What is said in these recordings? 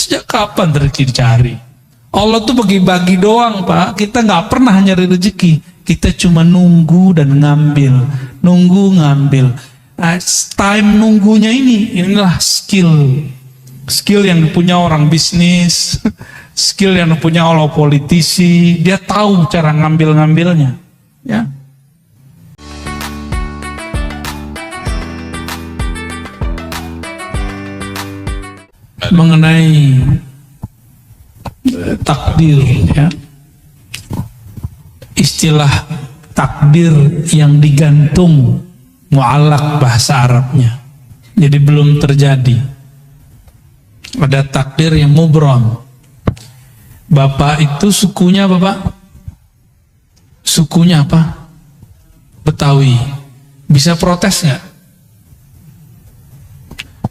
Sejak kapan rezeki dicari? Allah tuh bagi-bagi doang, Pak. Kita nggak pernah nyari rezeki. Kita cuma nunggu dan ngambil, nunggu ngambil. Nah, time nunggunya inilah skill yang punya orang bisnis, skill yang punya orang politisi. Dia tahu cara ngambilnya, ya. Mengenai takdir, ya. Istilah takdir yang digantung, mu'allaq bahasa Arabnya. Jadi belum terjadi. Ada takdir yang mubram. Bapak itu sukunya apa, Pak? Sukunya apa? Betawi. Bisa protes nggak?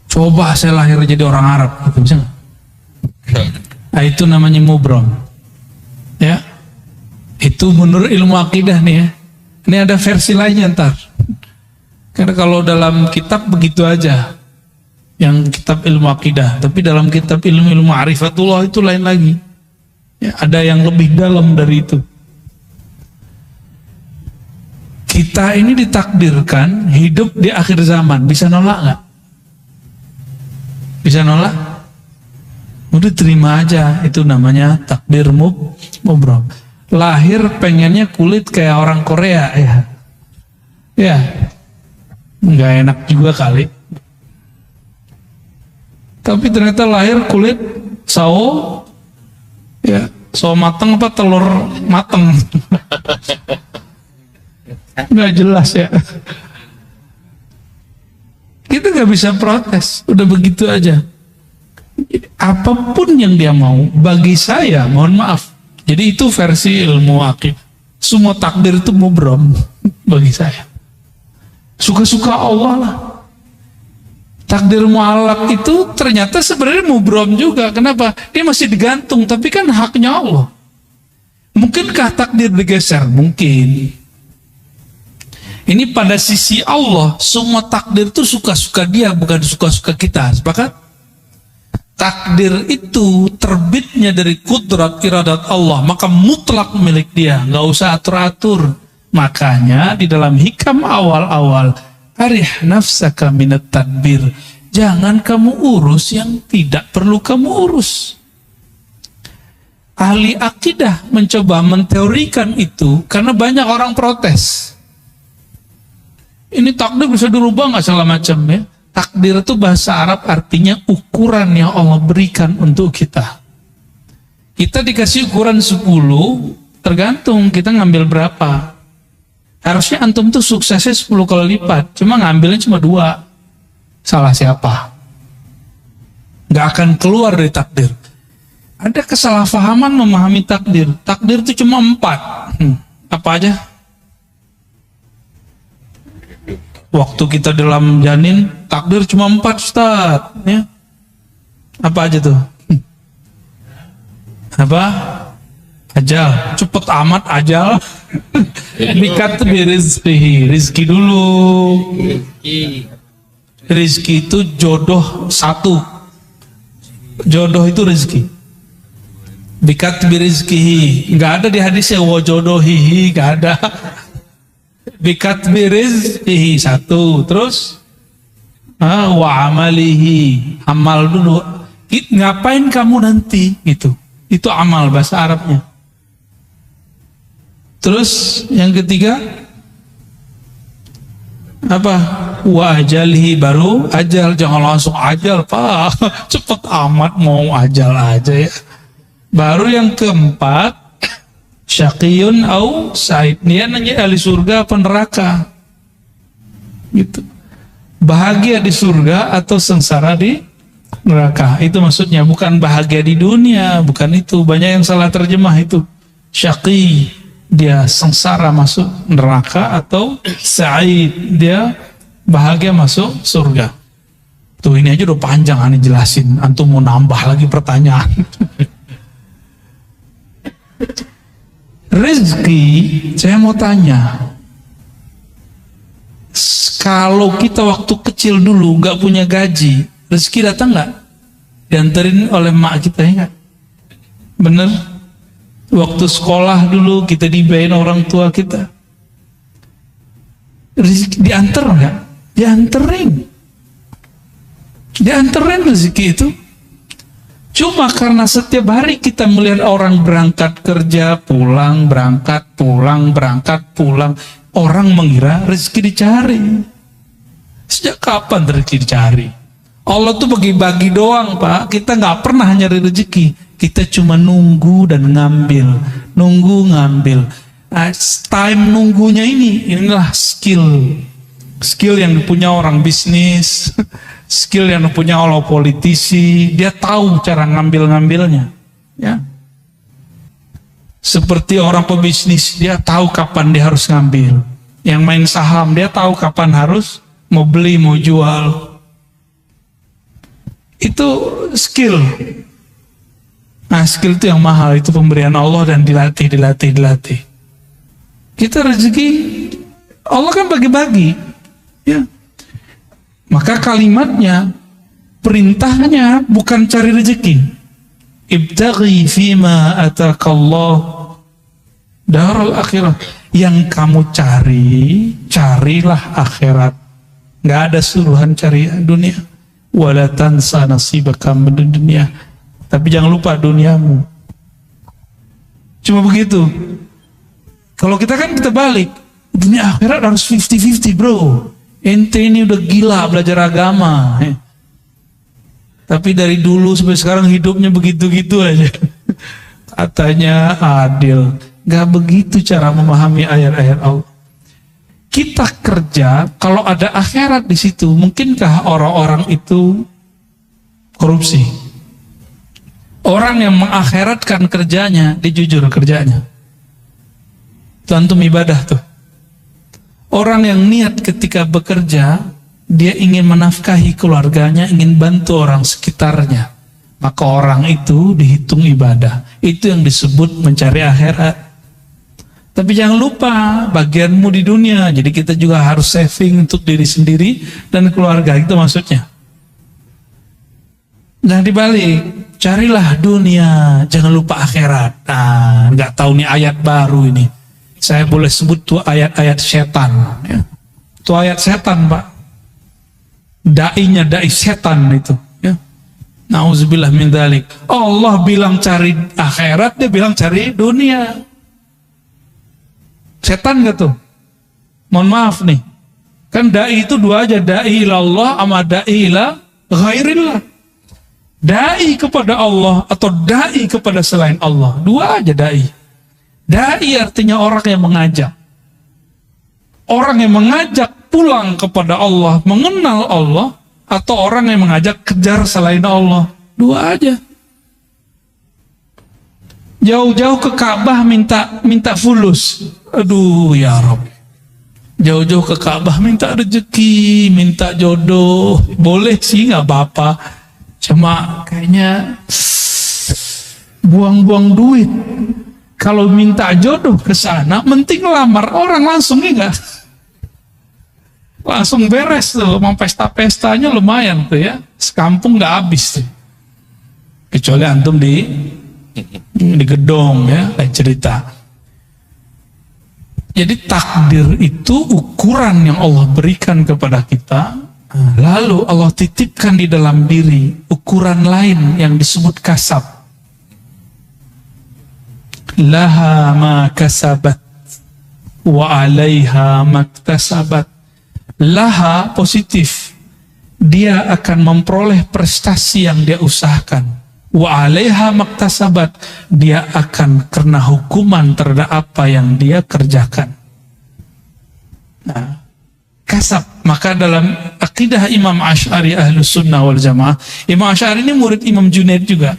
Coba saya lahir jadi orang Arab, gitu, bisa nggak? Nah, itu namanya mubram. Ya. Itu menurut ilmu akidah nih ya. Ini ada versi lainnya ntar. Karena kalau dalam kitab begitu aja, yang kitab ilmu akidah. Tapi dalam kitab ilmu ma'rifatullah itu lain lagi. Ya, ada yang lebih dalam dari itu. Kita ini ditakdirkan hidup di akhir zaman. Bisa nolak nggak? Bisa nolak? Udah terima aja. Itu namanya takdir mubram. Lahir pengennya kulit kayak orang Korea, ya. Ya. Nggak enak juga kali. Tapi ternyata lahir kulit sawo, ya, sawo mateng apa telur mateng. Nggak jelas ya. Kita nggak bisa protes, udah begitu aja. Apapun yang dia mau, bagi saya, mohon maaf. Jadi itu versi ilmu akidah. Semua takdir itu mubram bagi saya. Suka-suka Allah lah. Takdir mu'allaq itu ternyata sebenarnya mubram juga. Kenapa? Dia masih digantung, tapi kan haknya Allah. Mungkinkah takdir digeser? Mungkin. Ini pada sisi Allah, semua takdir itu suka-suka dia, bukan suka-suka kita. Sepakat? Takdir itu terbitnya dari kudrat iradat Allah, maka mutlak milik dia, nggak usah atur-atur. Makanya di dalam hikam awal-awal, arih nafsaka minat tadbir, jangan kamu urus yang tidak perlu kamu urus. Ahli akidah mencoba menteorikan itu karena banyak orang protes. Ini takdir bisa dirubah nggak segala macam ya? Takdir itu bahasa Arab artinya ukuran yang Allah berikan untuk kita. Kita dikasih ukuran 10, tergantung kita ngambil berapa. Harusnya antum tuh suksesnya 10 kali lipat, cuma ngambilnya cuma 2. Salah siapa? Nggak akan keluar dari takdir. Ada kesalahpahaman memahami takdir. Takdir itu cuma 4. Apa aja? Waktu kita dalam janin, takdir cuma 4, Ustaz. Ya. Apa aja tuh? Apa? Ajal. Cepet amat ajal. Bikat birizkihi. Rizki dulu. Rizki itu jodoh 1. Jodoh itu rizki. Bikat birizkihi. Nggak ada di hadisnya wa jodohihi. Nggak ada. Bikat birizkihi 1. Terus wa amalihi, amal dulu. Ngapain kamu nanti gitu. Itu amal bahasa Arabnya. Terus yang ketiga apa? Wa ajalihi, baru ajal. Jangan langsung ajal, Pak. Cepet amat mau ajal aja ya. Baru yang keempat, syaqiyun au sa'id. Dia nanya ahli surga apa neraka. Gitu. Bahagia di surga atau sengsara di neraka. Itu maksudnya, bukan bahagia di dunia, bukan itu. Banyak yang salah terjemah itu. Syaqi, dia sengsara masuk neraka, atau sa'id, dia bahagia masuk surga. Tuh ini aja udah panjang aneh jelasin. Antum mau nambah lagi pertanyaan. Rezeki, saya mau tanya, kalau kita waktu kecil dulu nggak punya gaji, rezeki datang nggak? Dianterin oleh mak kita, ya nggak? Bener? Waktu sekolah dulu kita dibayain orang tua kita. Dianter nggak? Dianterin rezeki itu. Cuma karena setiap hari kita melihat orang berangkat kerja, pulang, berangkat, pulang, orang mengira rezeki dicari. Sejak kapan rezeki dicari? Allah tuh bagi-bagi doang, Pak. Kita nggak pernah nyari rezeki. Kita cuma nunggu dan ngambil. Time nunggunya inilah skill. Skill yang punya orang bisnis, skill yang punya orang politisi. Dia tahu cara ngambilnya, ya. Seperti orang pebisnis, dia tahu kapan dia harus ngambil. Yang main saham, dia tahu kapan harus mau beli, mau jual. Itu skill. Nah, skill itu yang mahal, itu pemberian Allah dan dilatih. Kita rezeki Allah kan bagi-bagi, ya. Maka kalimatnya, perintahnya bukan cari rezeki. Ibtaghi fima atakallah darul akhirah. Yang kamu carilah akhirat. Nggak ada suruhan cari dunia. Wala tansa nasibaka minad dunya. Tapi jangan lupa duniamu. Cuma begitu. Kalau kita balik, dunia akhirat harus 50-50, bro. Ente ini udah gila belajar agama. Tapi dari dulu sampai sekarang hidupnya begitu-gitu aja. Katanya adil. Gak begitu cara memahami ayat-ayat Allah. Kita kerja, kalau ada akhirat di situ, mungkinkah orang-orang itu korupsi? Orang yang mengakhiratkan kerjanya, dia jujur kerjanya. Tentu ibadah tuh. Orang yang niat ketika bekerja, dia ingin menafkahi keluarganya, ingin bantu orang sekitarnya, maka orang itu dihitung ibadah. Itu yang disebut mencari akhirat. Tapi jangan lupa bagianmu di dunia. Jadi kita juga harus saving untuk diri sendiri dan keluarga, itu maksudnya. Nah, dibalik, carilah dunia, jangan lupa akhirat. Nah, nggak tahu nih ayat baru ini. Saya boleh sebut tuh ayat-ayat setan, ya. Itu ayat setan, Pak. Dai setan itu, ya. Nauzubillah min dzalik. Allah bilang cari akhirat, dia bilang cari dunia. Setan gak tuh? Mohon maaf nih. Kan dai itu dua aja, dai ilallah sama dai ila ghairillah. Dai kepada Allah atau dai kepada selain Allah. Dua aja dai. Dai artinya orang yang mengajak. Orang yang mengajak pulang kepada Allah, mengenal Allah, atau orang yang mengajak kejar selain Allah. Dua aja. Jauh-jauh ke Ka'bah minta fulus. Aduh ya Rabb. Jauh-jauh ke Ka'bah minta rezeki, minta jodoh. Boleh sih, nggak apa-apa. Cuma kayaknya buang-buang duit. Kalau minta jodoh ke sana, mending lamar orang langsung, enggak? Langsung beres tuh, mau pesta-pestanya lumayan tuh ya. Sekampung nggak habis tuh. Kecuali antum di gedong ya, lain cerita. Jadi takdir itu ukuran yang Allah berikan kepada kita. Lalu Allah titipkan di dalam diri ukuran lain yang disebut kasab. Laha ma kasabat wa alaiha maktasabat. Laha positif, dia akan memperoleh prestasi yang dia usahakan. Wa alaiha maktasabat, dia akan kena hukuman terhadap apa yang dia kerjakan. Nah, kasab. Maka dalam akidah Imam Asy'ari Ahlus Sunnah wal Jamaah, Imam Asy'ari ini murid Imam Junaid juga.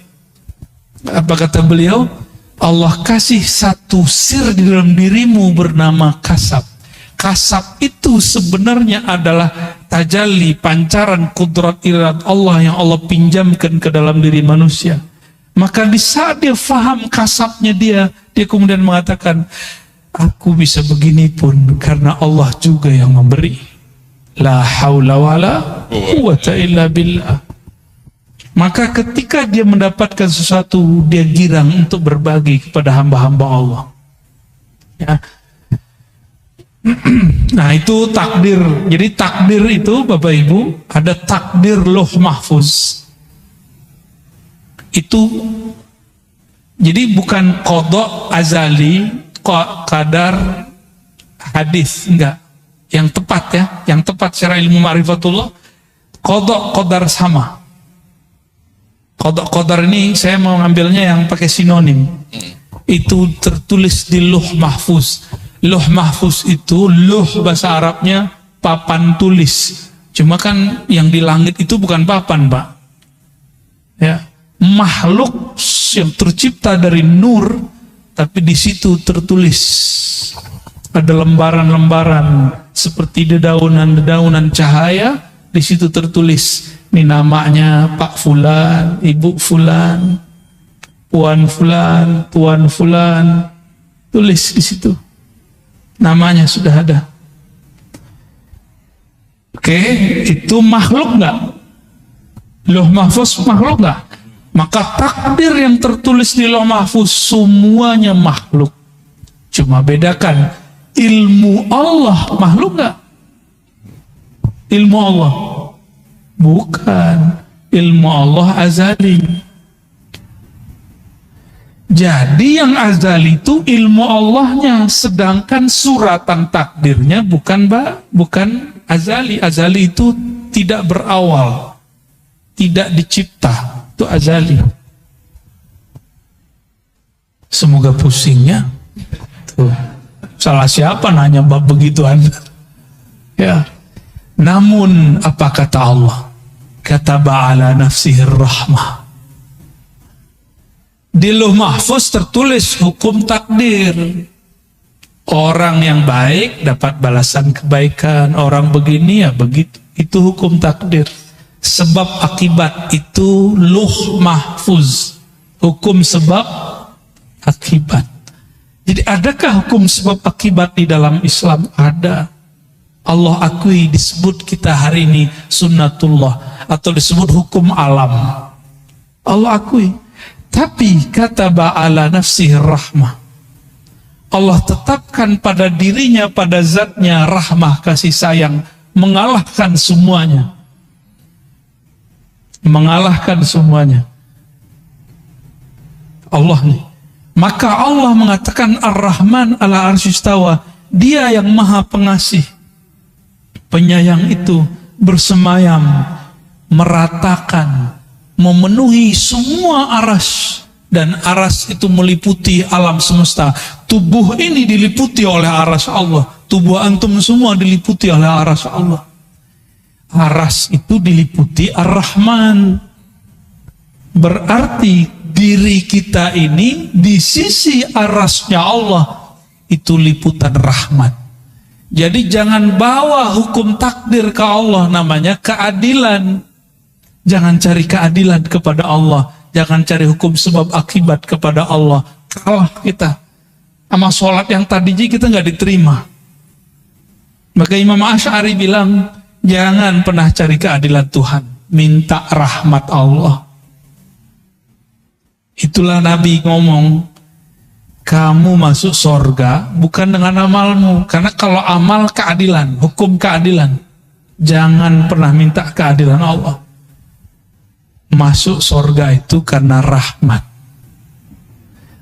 Apa kata beliau? Allah kasih satu sir di dalam dirimu bernama kasab. Kasab itu sebenarnya adalah tajalli, pancaran kudrat iradat Allah yang Allah pinjamkan ke dalam diri manusia. Maka di saat dia faham kasabnya dia kemudian mengatakan, aku bisa begini pun karena Allah juga yang memberi. La haula wala quwwata illa billah. Maka ketika dia mendapatkan sesuatu, dia girang untuk berbagi kepada hamba-hamba Allah. Ya. Nah, itu takdir. Jadi takdir itu Bapak Ibu, ada takdir Lauh Mahfuz. Itu jadi bukan qada azali, qadar hadis, enggak. Yang tepat ya, yang tepat secara ilmu ma'rifatullah, qadar sama. Qadar ini saya mau ngambilnya yang pakai sinonim. Itu tertulis di Lauh Mahfuz. Lauh Mahfuz itu, lauh bahasa Arabnya papan tulis. Cuma kan yang di langit itu bukan papan, Pak. Ya, makhluk yang tercipta dari nur, tapi di situ tertulis. Ada lembaran-lembaran seperti dedaunan-dedaunan cahaya, di situ tertulis. Ini namanya Pak Fulan, Ibu Fulan, Puan Fulan, Tuan Fulan. Tulis di situ. Namanya sudah ada. Oke, itu makhluk nggak? Lauh Mahfuz makhluk nggak? Maka takdir yang tertulis di Lauh Mahfuz semuanya makhluk. Cuma bedakan, ilmu Allah makhluk nggak? Ilmu Allah bukan, ilmu Allah azali. Jadi yang azali itu ilmu Allahnya, sedangkan suratan takdirnya bukan azali. Azali itu tidak berawal, tidak dicipta, itu azali. Semoga pusingnya. Tuh, salah siapa nanya bab begituan? Ya. Namun apa kata Allah? Kataba ala nafsihi rahmah. Di Lauh Mahfuz tertulis hukum takdir. Orang yang baik dapat balasan kebaikan, orang begini ya begitu. Itu hukum takdir. Sebab akibat itu Lauh Mahfuz. Hukum sebab akibat. Jadi adakah hukum sebab akibat di dalam Islam? Ada. Allah akui, disebut kita hari ini sunnatullah atau disebut hukum alam. Allah akui. Tapi kata ba'ala nafsih rahmah. Allah tetapkan pada dirinya, pada zatnya rahmah, kasih sayang, mengalahkan semuanya. Mengalahkan semuanya. Allah nih. Maka Allah mengatakan Ar-Rahman ala arsyistawa. Dia yang maha pengasih, penyayang itu bersemayam, meratakan, memenuhi semua aras, dan aras itu meliputi alam semesta. Tubuh ini diliputi oleh aras Allah, tubuh antum semua diliputi oleh aras Allah. Aras itu diliputi Ar-Rahman, berarti diri kita ini di sisi arasnya Allah itu liputan rahmat. Jadi jangan bawa hukum takdir ke Allah, namanya keadilan. Jangan cari keadilan kepada Allah, jangan cari hukum sebab akibat kepada Allah. Kalah kita. Sama sholat yang tadi kita nggak diterima. Maka Imam Asy'ari bilang, jangan pernah cari keadilan Tuhan, minta rahmat Allah. Itulah Nabi ngomong, kamu masuk sorga bukan dengan amalmu. Karena kalau amal keadilan, hukum keadilan, jangan pernah minta keadilan Allah. Masuk sorga itu karena rahmat.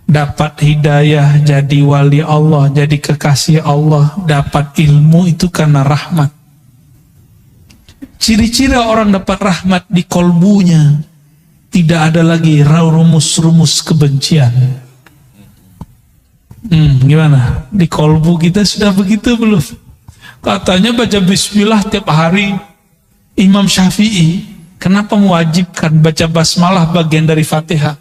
Dapat hidayah, jadi wali Allah, jadi kekasih Allah. Dapat ilmu itu karena rahmat. Ciri-ciri orang dapat rahmat di kolbunya, tidak ada lagi rumus-rumus kebencian. Gimana? Di kolbu kita sudah begitu belum? Katanya baca bismillah tiap hari. Imam Syafi'i, kenapa mewajibkan baca basmalah bagian dari Fatihah?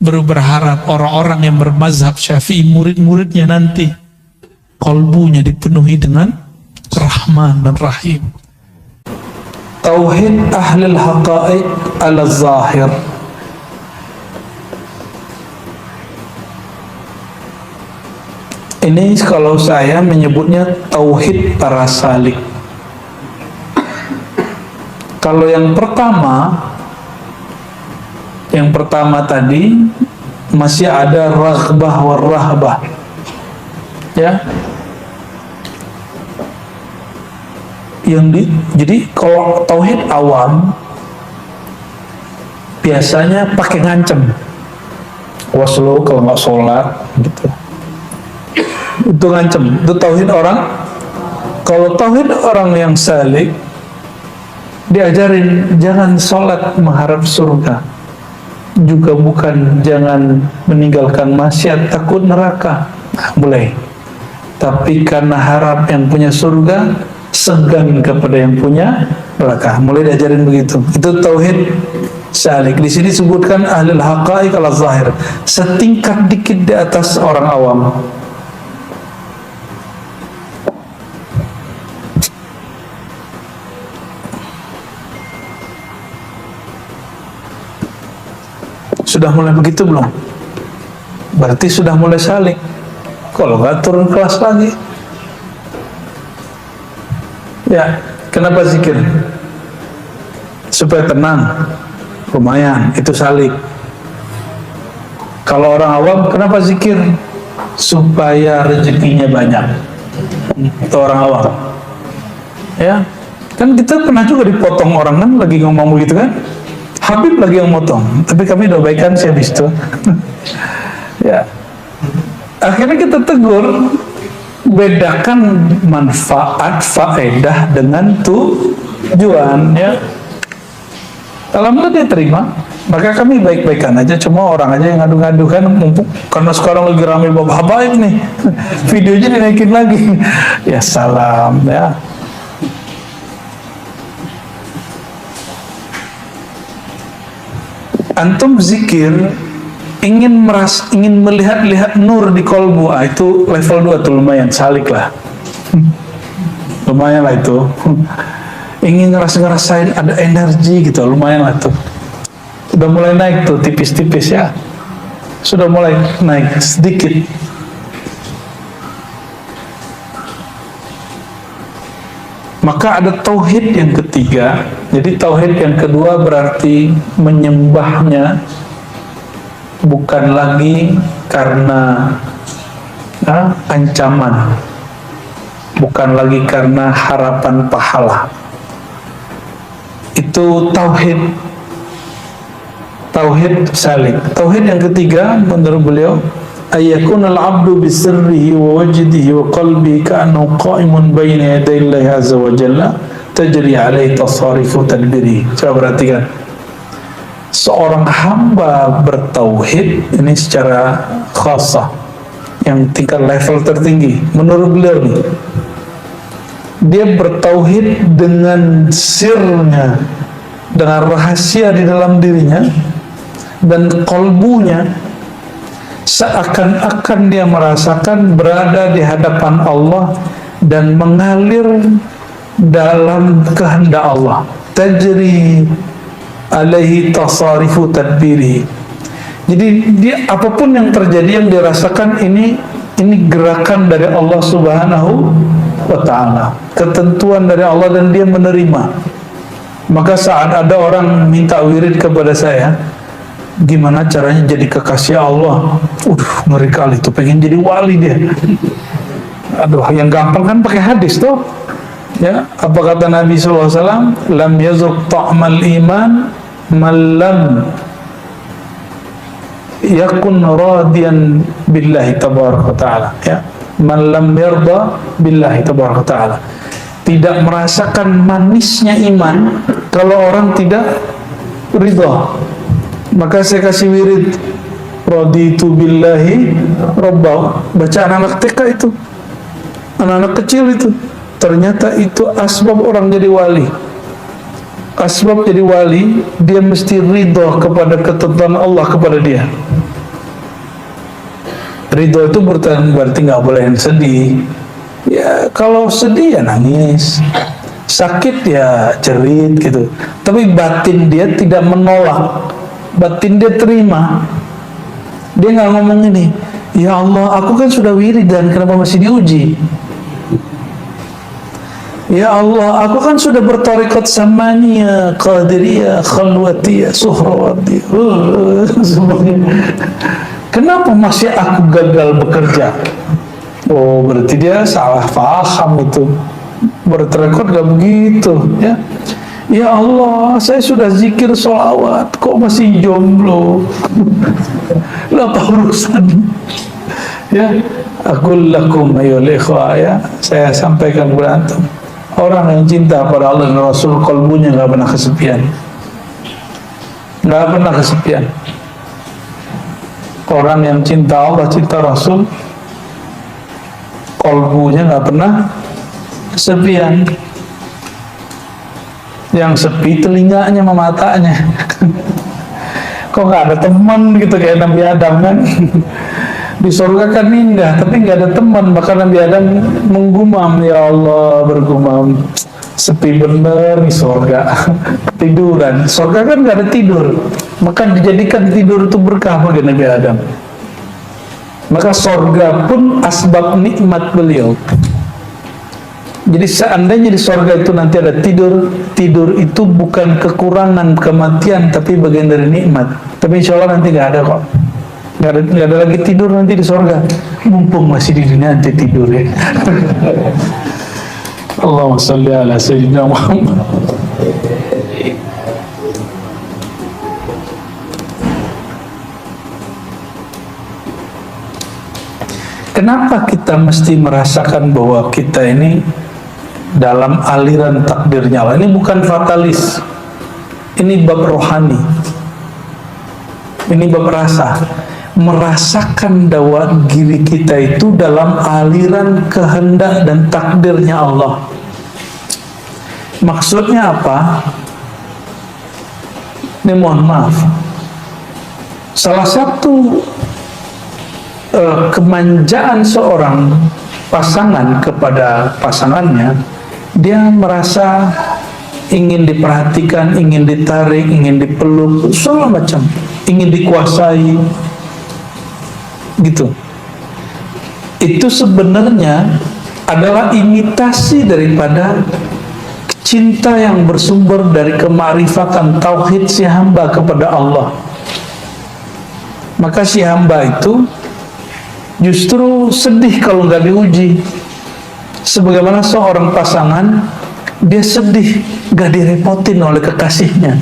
Baru berharap orang-orang yang bermazhab Syafi'i, murid-muridnya nanti kolbunya dipenuhi dengan Rahman dan Rahim. Tauhid ahlul haqaiq ala zahir. Ini kalau saya menyebutnya tauhid para salik. Kalau yang pertama Yang pertama tadi masih ada raghbah war rahbah. Ya. Jadi kalau tauhid awam biasanya pakai ngancem. Awas lo kalau nggak sholat gitu. Itu ngancem. Itu tauhid orang. Kalau tauhid orang yang salik, diajarin jangan sholat mengharap surga, juga bukan jangan meninggalkan maksiat takut neraka. Mulai. Tapi karena harap yang punya surga, segan kepada yang punya neraka. Mulai diajarin begitu. Itu tauhid salik. Di sini disebutkan ahlul haqaiq ala zahir, setingkat dikit di atas orang awam. Sudah mulai begitu belum? Berarti sudah mulai salik. Kalau nggak turun kelas lagi. Ya, kenapa zikir? Supaya tenang. Lumayan, itu salik. Kalau orang awam, kenapa zikir? Supaya rezekinya banyak. Itu orang awam. Ya, kan kita pernah juga dipotong orang kan, lagi ngomong begitu kan? Habib lagi yang motong, tapi kami udah baikan sih habis itu. Ya, akhirnya kita tegur, bedakan manfaat faedah dengan tujuan. Ya, alhamdulillah dia terima, maka kami baik-baikan aja. Cuma orang aja yang ngadu-ngadu kan, mumpuk karena sekarang lagi ramai bab habaib nih, videonya dinaikin lagi. Ya salam ya. Antum zikir ingin melihat nur di kolbu, itu level 2 tuh, lumayan salik lah. Lumayan lah itu. Ingin ngerasain ada energi gitu, lumayan lah tuh. Sudah mulai naik tuh tipis-tipis ya. Sudah mulai naik sedikit. Maka ada tauhid yang ketiga. Jadi tauhid yang kedua berarti menyembahnya bukan lagi karena ancaman, bukan lagi karena harapan pahala. Itu tauhid salik. Tauhid yang ketiga menurut beliau, ayyakunal abdu bisirrihi wa wajdihi wa qalbi ka'annahu qa'imun baina yaday Allah azza wa jalla tajri alaihi tasarifu tadbiri. Coba perhatikan, seorang hamba bertauhid ini secara khasah, yang tingkat level tertinggi menurut beliau nih, dia bertauhid dengan sirnya, dengan rahasia di dalam dirinya dan kolbunya, seakan-akan dia merasakan berada di hadapan Allah dan mengalir dalam kehendak Allah. Tajri alaihi tasarifu tadbiri. Jadi dia apapun yang terjadi, yang dirasakan ini gerakan dari Allah Subhanahu wa ta'ala, ketentuan dari Allah, dan dia menerima. Maka saat ada orang minta wirid kepada saya, gimana caranya jadi kekasih Allah? Ngeri kali tuh, pengen jadi wali dia. Aduh, yang gampang kan pakai hadis tuh. Ya, apa kata Nabi SAW? Lam yazuk ta'mal iman man lam yakun radiyan billahi tabaraka ta'ala. Ya, man lam yarda billahi tabaraka ta'ala. Tidak merasakan manisnya iman kalau orang tidak ridha. Maka saya kasih wirid raditu billahi rabba. Baca anak-anak TK itu, anak-anak kecil itu. Ternyata itu asbab orang jadi wali. Asbab jadi wali, dia mesti ridha kepada ketentuan Allah kepada dia. Ridha itu berarti nggak boleh sedih. Ya, kalau sedih ya nangis, sakit ya cerit gitu. Tapi batin dia tidak menolak, batin dia terima. Dia nggak ngomong ini, ya Allah, aku kan sudah wiridan, kenapa masih diuji? Ya Allah, aku kan sudah bertarekat Samaniyah, Qadiriyah, Khalwatiyah, Suhrawatiyah, semuanya. Kenapa masih aku gagal bekerja? Oh, berarti dia salah paham itu. Bertarekat gak begitu, ya. Ya Allah, saya sudah zikir sholawat, kok masih jomblo? Apa urusan? Ya, aku lakum ayyul ikhwah, ya. Saya sampaikan kepada antum. Orang yang cinta pada Allah dan Rasul, kalbunya gak pernah kesepian. Gak pernah kesepian. Orang yang cinta Allah, cinta Rasul, kalbunya gak pernah kesepian. Yang sepi telinganya sama matanya. Kok gak ada teman gitu kayak Nabi Adam kan? Di surga kan indah, tapi nggak ada teman. Maka Nabi Adam menggumam, ya Allah, bergumam, sepi bener di surga. Tiduran, surga kan nggak ada tidur, maka dijadikan tidur itu berkah bagi Nabi Adam. Maka surga pun asbab nikmat beliau. Jadi seandainya di surga itu nanti ada tidur, tidur itu bukan kekurangan kematian, tapi bagian dari nikmat. Tapi insya Allah nanti nggak ada kok. Nggak ada lagi tidur nanti di surga. Mumpung masih di dunia nanti tidur ya. Allahumma salli ala Sayyidina Muhammad. Kenapa kita mesti merasakan bahwa kita ini dalam aliran takdirnya Allah? Ini bukan fatalis. Ini bab rohani. Ini bab rasa. Merasakan bahwa diri kita itu dalam aliran kehendak dan takdirnya Allah. Maksudnya apa? Ini mohon maaf. Salah satu kemanjaan seorang pasangan kepada pasangannya, dia merasa ingin diperhatikan, ingin ditarik, ingin dipeluk, segala macam, ingin dikuasai. Gitu. Itu sebenarnya adalah imitasi daripada cinta yang bersumber dari kemarifatan tauhid si hamba kepada Allah. Maka si hamba itu justru sedih kalau nggak diuji. Sebagaimana seorang pasangan, dia sedih nggak direpotin oleh kekasihnya.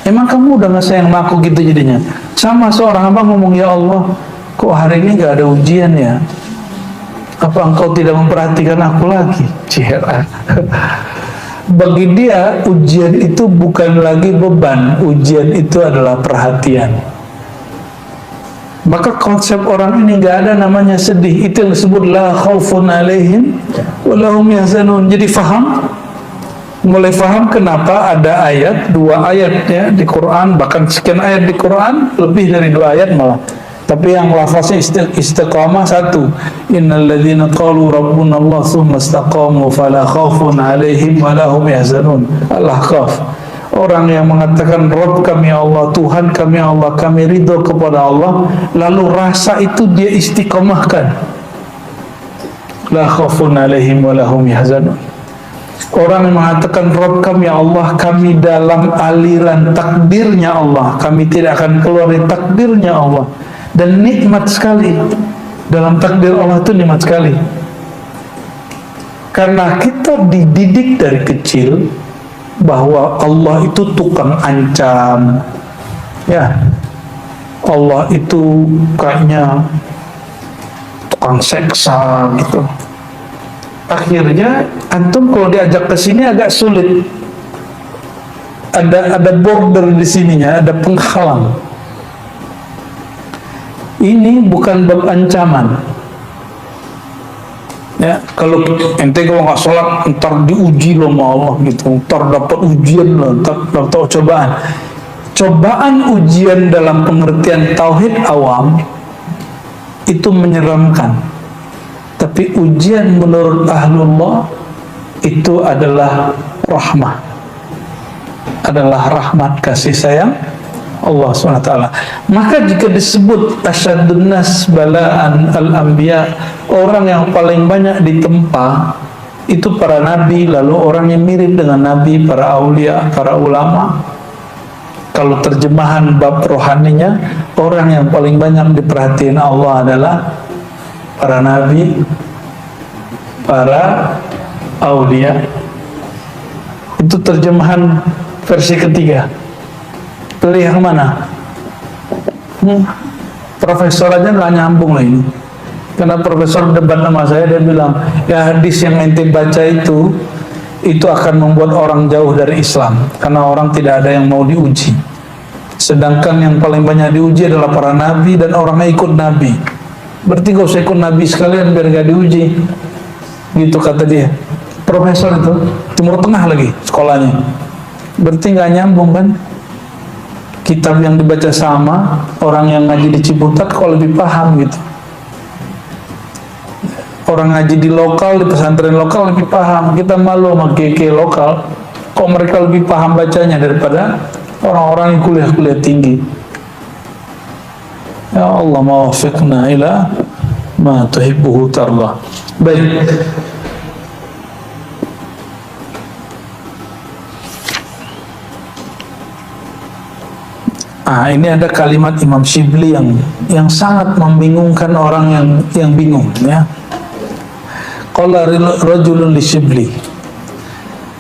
Emang kamu udah nggak sayang sama aku gitu jadinya? Sama seorang hamba ngomong, ya Allah, kok hari ini nggak ada ujian ya? Apa engkau tidak memperhatikan aku lagi? Cihara. Bagi dia ujian itu bukan lagi beban, ujian itu adalah perhatian. Maka konsep orang ini nggak ada namanya sedih. Itu yang disebut la khaufun alaihim wa lahum yahzanun. Jadi faham? Mulai faham kenapa ada ayat, 2 ayat ya di Quran, bahkan sekian ayat di Quran, lebih dari 2 ayat malah. Tapi yang lafaznya istiqamah 1. Innal ladzina qalu rabbuna Allah tsumma istaqamu fala khaufun alaihim wa lahum yahzanun. Al-Ahqaf. Orang yang mengatakan Rabb kami Allah, Tuhan kami Allah, kami ridho kepada Allah, lalu rasa itu dia istiqamahkan. La khaufun alaihim wa lahum yahzanun. Orang yang mengatakan Rabb kami Allah, kami dalam aliran takdirnya Allah, kami tidak akan keluar dari takdirnya Allah. Dan nikmat sekali, dalam takdir Allah itu nikmat sekali. Karena kita dididik dari kecil bahwa Allah itu tukang ancam, ya, Allah itu kayaknya tukang seksa gitu. Akhirnya antum kalau diajak ke sini agak sulit. Ada border di sininya, ada penghalang. Ini bukan bab ancaman. Ya, kalau ente kalau nggak sholat, ntar diuji loh sama Allah gitu, ntar dapat ujian loh, ntar dapat cobaan. Cobaan ujian dalam pengertian tauhid awam itu menyeramkan. Tapi ujian menurut ahlullah itu adalah rahmah, adalah rahmat kasih sayang Allah SWT. Maka jika disebut asyadun nas balaan al-anbiya, orang yang paling banyak ditempa itu para nabi, lalu orang yang mirip dengan nabi, para aulia, para ulama. Kalau terjemahan bab rohaninya, orang yang paling banyak diperhatiin Allah adalah para nabi, para aulia. Itu terjemahan versi ketiga. Pilih yang mana? Profesor aja nggak nyambung lah ini. Karena profesor debat sama saya, dia bilang, ya hadis yang ente baca itu akan membuat orang jauh dari Islam. Karena orang tidak ada yang mau diuji. Sedangkan yang paling banyak diuji adalah para nabi dan orang yang ikut nabi. Berarti gak usah ikut nabi sekalian biar gak diuji. Gitu kata dia. Profesor itu, Timur Tengah lagi sekolahnya. Berarti gak nyambung kan? Kitab yang dibaca sama, orang yang ngaji di Ciputat kok lebih paham gitu. Orang ngaji di lokal, di pesantren lokal lebih paham. Kita malu sama KK lokal, kok mereka lebih paham bacanya daripada orang-orang yang kuliah-kuliah tinggi. Ya Allah, mawaffiqna ila ma tuhibbuhu tardah. Baik. Ini ada kalimat Imam Shibli yang sangat membingungkan orang yang bingung, ya. Qala rajulun li Shibli.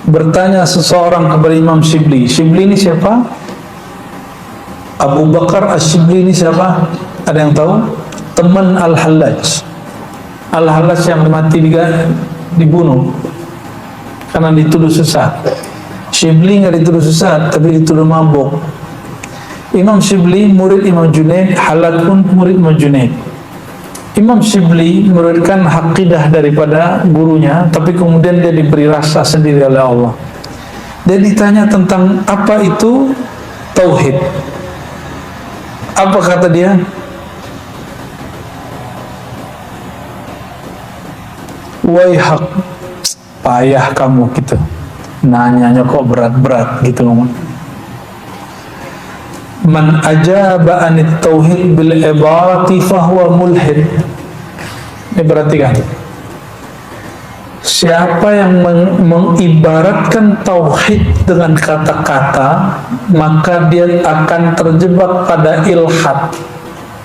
Bertanya seseorang kepada Imam Shibli. Shibli ini siapa? Abu Bakar Ash-Shibli ini siapa? Ada yang tahu? Teman Al-Hallaj. Al-Hallaj yang mati dibunuh karena dituduh sesat. Shibli nggak dituduh sesat, tapi dituduh mabuk. Imam Shibli murid Imam Junaid, Hallaj pun murid Imam Junaid. Imam Shibli memuridkan aqidah daripada gurunya, tapi kemudian dia diberi rasa sendiri oleh Allah. Dia ditanya tentang apa itu tauhid. Apa kata dia? Waihak, payah kamu gitu. Nanyanya kok berat-berat gitu ngomong. Man ajaba anit tauhid bil ibarati fahuwa mulhid. Ini perhatikan. Siapa yang mengibaratkan tauhid dengan kata-kata, maka dia akan terjebak pada ilhad,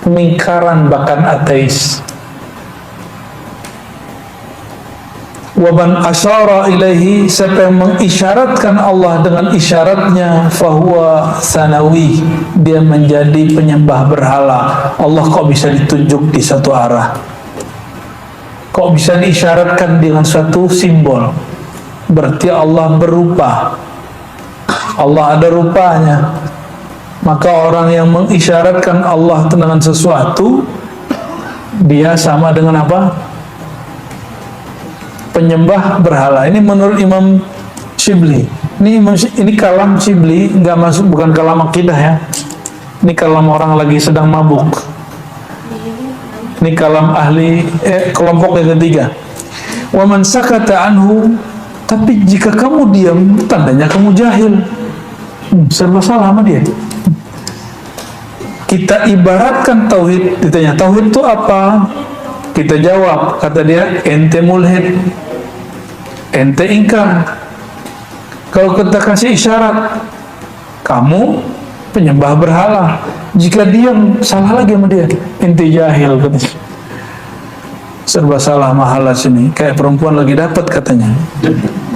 pemingkaran, bahkan ateis. Waban asyara ilaihi, siapa yang mengisyaratkan Allah dengan isyaratnya, fahuwa sanawi, dia menjadi penyembah berhala. Allah kok bisa ditunjuk di satu arah, kok bisa diisyaratkan dengan suatu simbol, berarti Allah berupa, Allah ada rupanya. Maka orang yang mengisyaratkan Allah dengan sesuatu, dia sama dengan apa? Penyembah berhala. Ini menurut Imam Shibli. Ini kalam Shibli, nggak masuk, bukan kalam akidah ya. Ini kalam orang lagi sedang mabuk. Ini kalam ahli kelompok yang ketiga. Wa man sakata anhu, tapi jika kamu diam, tandanya kamu jahil. Serba salah sama dia. Kita ibaratkan tauhid, ditanya tauhid itu apa? Kita jawab, kata dia, ente mulhid, ente ingkar. Kalau kita kasih isyarat, kamu penyembah berhala. Jika diam, salah lagi sama dia, ente jahil, katanya. Serba salah mahala sini, kayak perempuan lagi dapat katanya.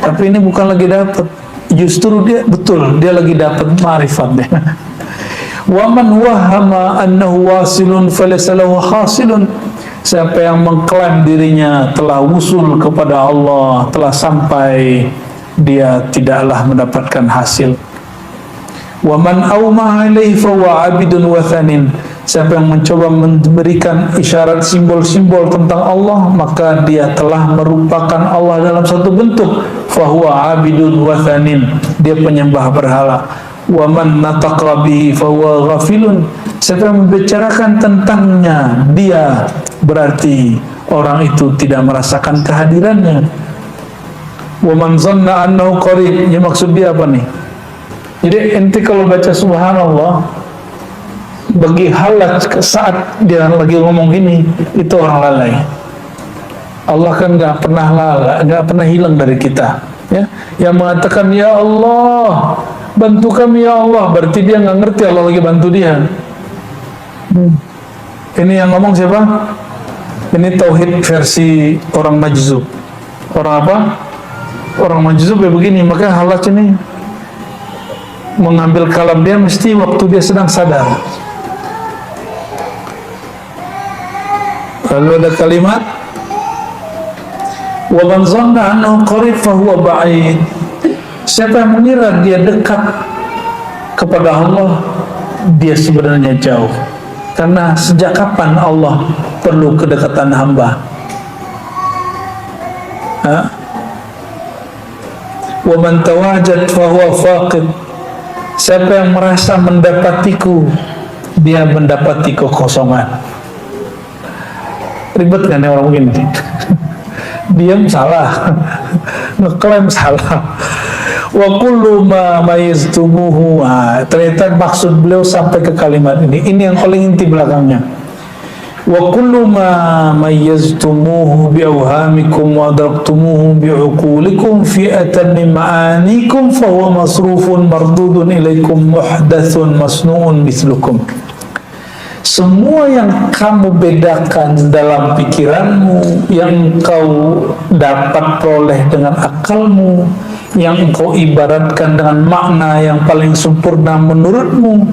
Tapi ini bukan lagi dapat, justru dia betul, dia lagi dapat ma'rifat deh. Wa man wahama annahu wasilun falaysa lahu hasilun. Siapa yang mengklaim dirinya telah wusul kepada Allah, telah sampai, dia tidaklah mendapatkan hasil. Wa man awma ilaihi fa huwa 'abidun wathanin. Siapa yang mencoba memberikan isyarat simbol-simbol tentang Allah, maka dia telah merupakan Allah dalam satu bentuk. Fa huwa 'abidun wathanin. Dia penyembah berhala. Wa man nataqa bihi fa huwa ghafilun. Siapa yang membicarakan tentangnya, dia berarti orang itu tidak merasakan kehadirannya. Wa man zanna annahu qarib. Ini maksud dia apa nih? Jadi ente kalau baca subhanallah, bagi Hallaj saat dia lagi ngomong gini, itu orang lalai. Allah kan nggak pernah lala, nggak pernah hilang dari kita. Ya, yang mengatakan ya Allah, bantu kami ya Allah, berarti dia nggak ngerti Allah lagi bantu dia. Ini yang ngomong siapa? Ini tauhid versi orang majzub. Orang apa? Orang majzub ya begini. Maka Hallaj ini mengambil kalam dia mesti waktu dia sedang sadar. Lalu ada kalimat wa man zanna annahu qarib fa huwa ba'id. Siapa yang mengira dia dekat kepada Allah, dia sebenarnya jauh. Karena sejak kapan Allah perlu kedekatan hamba? Wa man tawajad fa huwa faqid. Siapa yang merasa mendapatiku, dia mendapati kekosongan. Ribet kan ya orang begini? Diam salah, ngeklaim salah. Wa kullu ma mayiztumuhu. Ternyata maksud beliau sampai ke kalimat ini. Ini yang paling inti belakangnya. Wa kullu ma mayiztumuhu bi awhamikum wa adraktumuhu bi uqulikum fi atammi ma'anikum fa huwa masrufun mardudun ilaikum muhdathun masnu'un mislukum. Semua yang kamu bedakan dalam pikiranmu, yang engkau dapat peroleh dengan akalmu, yang engkau ibaratkan dengan makna yang paling sempurna menurutmu,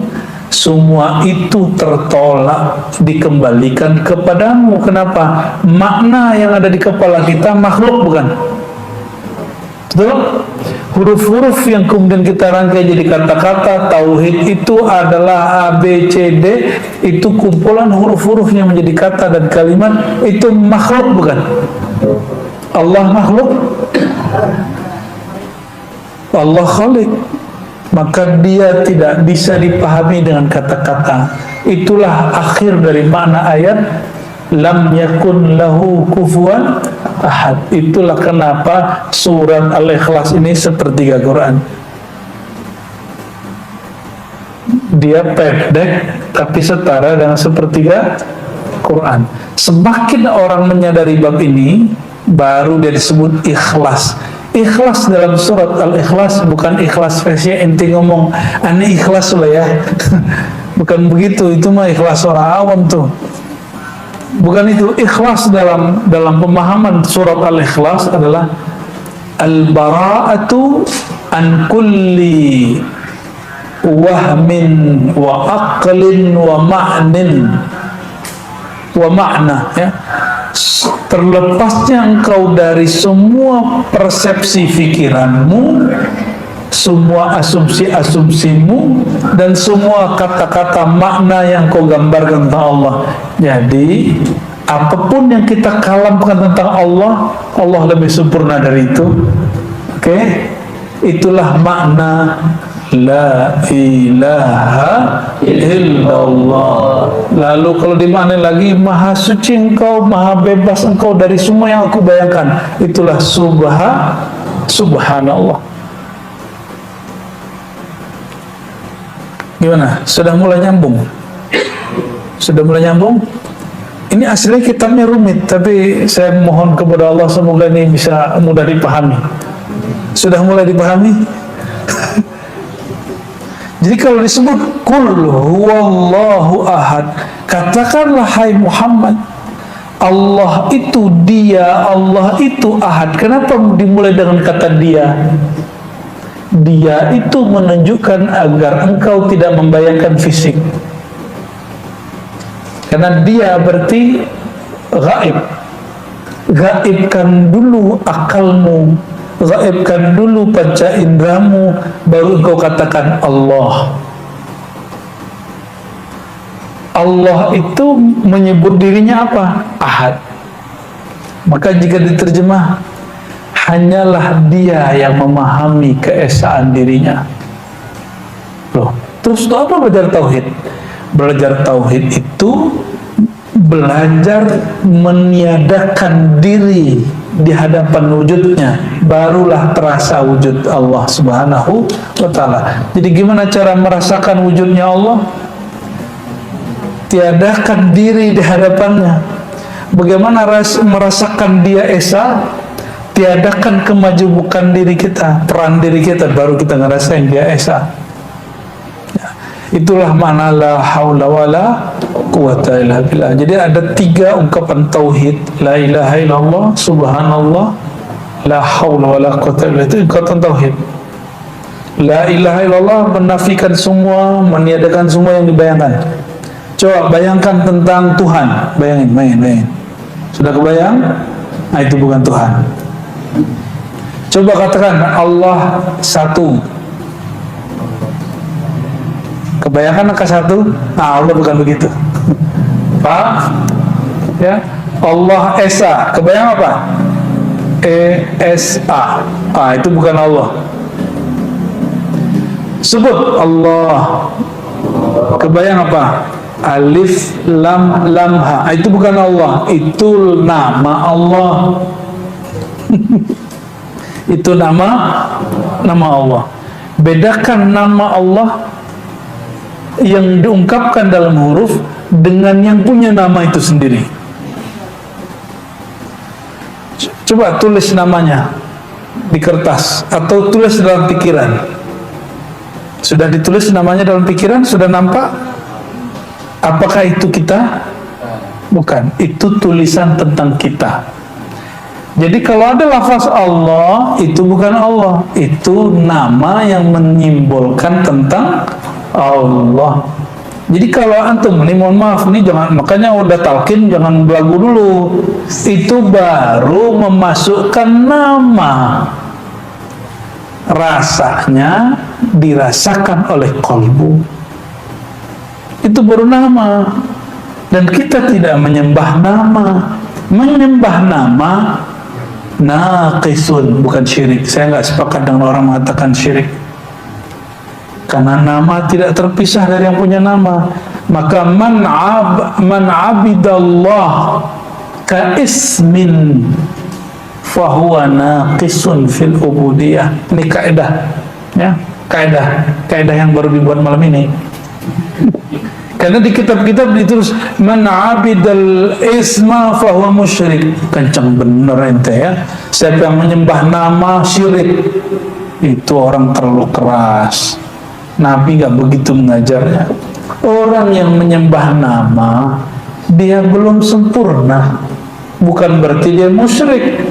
semua itu tertolak dikembalikan kepadamu. Kenapa? Makna yang ada di kepala kita makhluk bukan? Betul? Huruf-huruf yang kemudian kita rangkai jadi kata-kata tauhid itu adalah A, B, C, D. Itu kumpulan huruf-huruf yang menjadi kata dan kalimat. Itu makhluk bukan? Allah makhluk, Allah khalik. Maka dia tidak bisa dipahami dengan kata-kata. Itulah akhir dari makna ayat lam yakun lahu kufuwan ahad. Itulah kenapa surat Al-Ikhlas ini sepertiga Quran. Dia pendek tapi setara dengan sepertiga Quran. Semakin orang menyadari bab ini, baru dia disebut ikhlas. Ikhlas dalam surat Al-Ikhlas bukan ikhlas versi ente ngomong aneh ikhlas lah ya. Bukan begitu, itu mah ikhlas orang awam tuh. Bukan itu. Ikhlas dalam pemahaman surat Al-Ikhlas adalah al-bara'atu an kulli wahmin wa aqlin wa ma'nin wa ma'na, ya. Terlepasnya engkau dari semua persepsi pikiranmu, semua asumsi-asumsimu, dan semua kata-kata makna yang kau gambarkan tentang Allah. Jadi apapun yang kita kalamkan tentang Allah, Allah lebih sempurna dari itu. Oke? Itulah makna la ilaha illallah. Lalu kalau dimaknai lagi, maha suci engkau, maha bebas engkau dari semua yang aku bayangkan. Itulah subhanallah. Gimana? Sudah mulai nyambung? Sudah mulai nyambung? Ini aslinya kitabnya rumit, tapi saya mohon kepada Allah semoga ini bisa mudah dipahami. Sudah mulai dipahami? Jadi kalau disebut Qul huwallahu ahad, katakanlah hai Muhammad, Allah itu dia, Allah itu ahad. Kenapa dimulai dengan kata dia? Dia itu menunjukkan agar engkau tidak membayangkan fisik. Karena dia berarti gaib. Gaibkan dulu akalmu, gaibkan dulu panca indramu, baru engkau katakan Allah. Allah itu menyebut dirinya apa? Ahad. Maka jika diterjemah, hanyalah dia yang memahami keesaan dirinya. Loh, terus itu apa belajar tauhid? Belajar tauhid itu belajar meniadakan diri di hadapan wujudnya, barulah terasa wujud Allah Subhanahu wa ta'ala. Jadi gimana cara merasakan wujudnya Allah? Tiadakan diri di hadapannya. Bagaimana merasakan dia esa? Tiadakan kemajubukan diri kita, peran diri kita, baru kita ngerasain dia esa. Ya, itulah makna la haula wala quwata illa billah. Jadi ada 3 ungkapan tauhid, la ilaha illallah, subhanallah, la haula wala quwata illa billah. Itu ungkapan tauhid. La ilaha illallah menafikan semua, meniadakan semua yang dibayangkan. Coba bayangkan tentang Tuhan, bayangin. Sudah kebayang? Nah, itu bukan Tuhan. Coba katakan Allah satu. Kebayangkan angka 1? Nah, Allah bukan begitu. Pak, ya, Allah Esa. Kebayang apa? ESA. Ah, itu bukan Allah. Sebut Allah. Kebayang apa? Alif lam lam ha. Itu bukan Allah, itu nama Allah. Itu nama Allah. Bedakan nama Allah yang diungkapkan dalam huruf dengan yang punya nama itu sendiri. Coba tulis namanya di kertas atau tulis dalam pikiran. Sudah ditulis namanya dalam pikiran? Sudah nampak? Apakah itu kita? Bukan, itu tulisan tentang kita. Jadi kalau ada lafaz Allah, itu bukan Allah, itu nama yang menyimbolkan tentang Allah. Jadi kalau antum, ini mohon maaf, ini jangan, makanya udah talqin jangan belagu dulu. Itu baru memasukkan nama. Rasanya dirasakan oleh kolbu. Itu baru nama. Dan kita tidak menyembah nama. Menyembah nama naqisun, bukan syirik. Saya nggak sepakat dengan orang mengatakan syirik, karena nama tidak terpisah dari yang punya nama. Maka man abidallah ka ismin fahuwa naqisun fil ubudiyah. Ini kaidah, ya, kaidah yang baru dibuat malam ini. Karena di kitab-kitab ditulis man abidal isma fahuwa musyrik. Kencang bener ente ya. Siapa yang menyembah nama syirik, itu orang terlalu keras. Nabi nggak begitu mengajarnya. Orang yang menyembah nama, dia belum sempurna. Bukan berarti dia musyrik.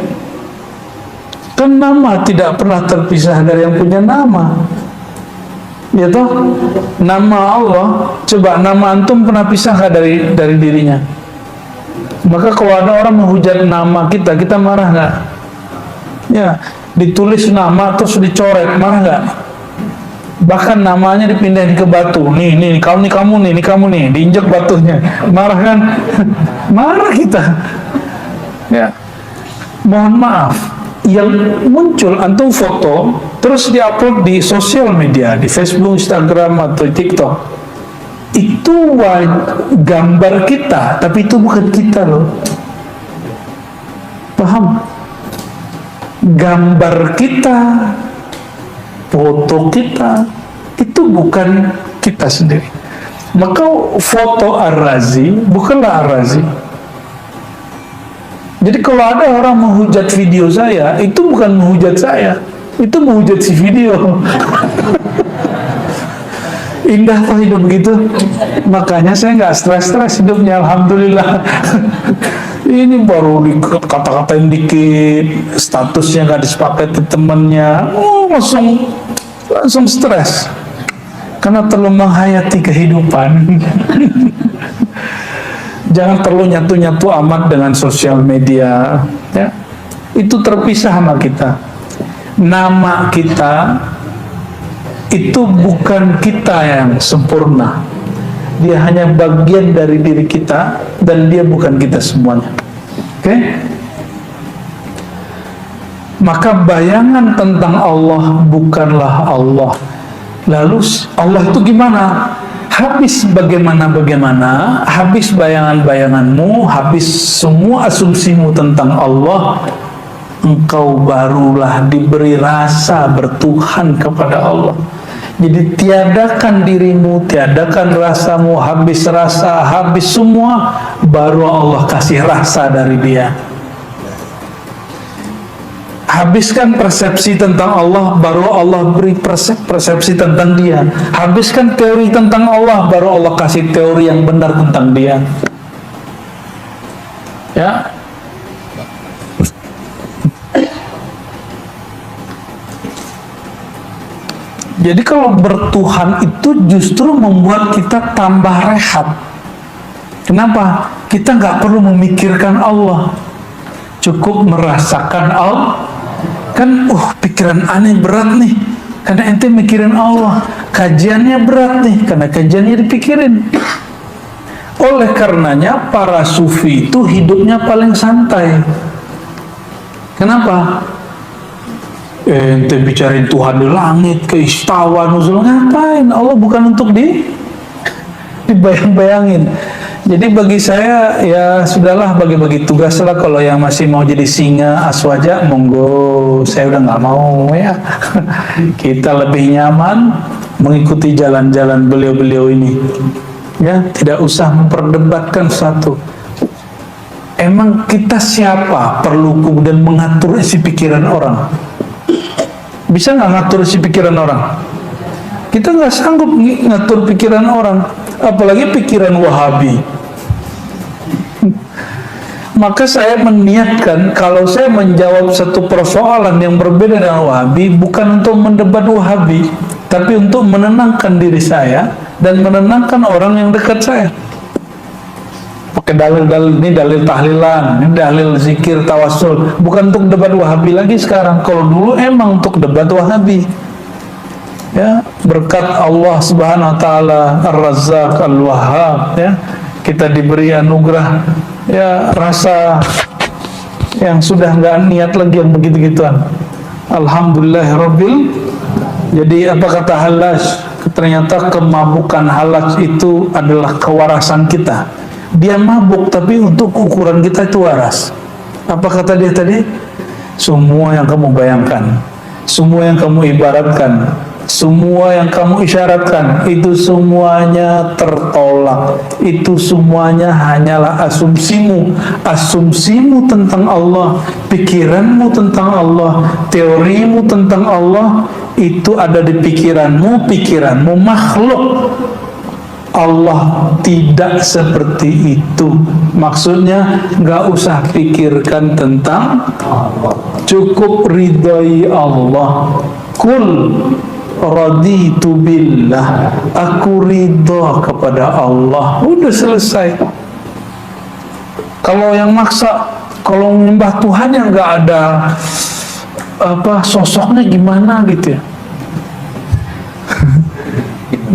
Kan nama tidak pernah terpisah dari yang punya nama. Ya toh, nama Allah, coba nama antum pernah pisah nggak dari dirinya? Maka kalau ada orang menghujat nama kita, kita marah nggak? Ya, ditulis nama terus dicoret, marah nggak? Bahkan namanya dipindahin ke batu. Nih, kamu nih, diinjak batunya, marah kan? Marah kita. Ya, mohon maaf. Yang muncul antum foto terus diupload di sosial media, di Facebook, Instagram atau TikTok, itu gambar kita, tapi itu bukan kita loh. Paham? Gambar kita, foto kita, itu bukan kita sendiri. Maka foto Ar-Razi bukanlah Ar-Razi. Jadi kalau ada orang menghujat video saya, itu bukan menghujat saya, itu menghujat si video. Indah tuh hidup begitu. Makanya saya nggak stres hidupnya, alhamdulillah. Ini baru dikata-katain dikit, statusnya nggak disepakati temennya, langsung stres. Karena terlalu menghayati kehidupan. Jangan terlalu nyatu-nyatu amat dengan sosial media, ya. Itu terpisah sama kita. Nama kita itu bukan kita yang sempurna. Dia hanya bagian dari diri kita dan dia bukan kita semuanya. Oke? Maka bayangan tentang Allah bukanlah Allah. Lalu Allah itu gimana? Habis bagaimana, habis bayangan-bayanganmu, habis semua asumsimu tentang Allah, engkau barulah diberi rasa bertuhan kepada Allah. Jadi tiadakan dirimu, tiadakan rasamu, habis rasa, habis semua, baru Allah kasih rasa dari dia. Habiskan persepsi tentang Allah, baru Allah beri persepsi tentang dia. Habiskan teori tentang Allah, baru Allah kasih teori yang benar tentang dia. Ya. Jadi kalau bertuhan itu justru membuat kita tambah rehat. Kenapa? Kita nggak perlu memikirkan Allah, cukup merasakan Allah. Kan, pikiran aneh berat nih, karena ente mikirin Allah. Kajiannya berat nih, karena kajiannya dipikirin. Oleh karenanya para sufi itu hidupnya paling santai. Kenapa? Ente bicarain Tuhan di langit, ke istawa, nuzul, ngapain? Allah bukan untuk dibayang-bayangin. Jadi bagi saya, ya sudahlah, bagi-bagi tugas lah. Kalau yang masih mau jadi singa aswaja, monggo. Saya udah nggak mau ya. Kita lebih nyaman mengikuti jalan-jalan beliau-beliau ini. Ya, tidak usah memperdebatkan satu. Emang kita siapa perlu kemudian mengatur isi pikiran orang? Bisa nggak ngatur isi pikiran orang? Kita nggak sanggup ngatur pikiran orang, apalagi pikiran Wahabi. Maka saya meniatkan, kalau saya menjawab satu persoalan yang berbeda dengan Wahabi, bukan untuk mendebat Wahabi, tapi untuk menenangkan diri saya dan menenangkan orang yang dekat saya. Pakai dalil-dalil, ini dalil tahlilan, ini dalil zikir, tawasul, bukan untuk debat Wahabi lagi sekarang. Kalau dulu emang untuk debat Wahabi. Ya, berkat Allah Subhanahu wa taala Ar-Razzaq Al-Wahhab, ya, kita diberi anugerah, ya, rasa yang sudah nggak niat lagi yang begitu-gituan. Alhamdulillahirabbil. Jadi apa kata Hallaj? Ternyata kemabukan Hallaj itu adalah kewarasan kita. Dia mabuk, tapi untuk ukuran kita itu waras. Apa kata dia tadi? Semua yang kamu bayangkan, semua yang kamu ibaratkan, semua yang kamu isyaratkan, itu semuanya tertolak. Itu semuanya hanyalah asumsimu. Asumsimu tentang Allah, pikiranmu tentang Allah, teorimu tentang Allah, itu ada di pikiranmu, pikiranmu makhluk. Allah tidak seperti itu. Maksudnya nggak usah pikirkan tentang Allah, cukup ridhoi Allah. Kul raditu billah, aku ridha kepada Allah. Udah selesai. Kalau yang maksa, kalau menyembah Tuhan yang nggak ada sosoknya gimana gitu ya.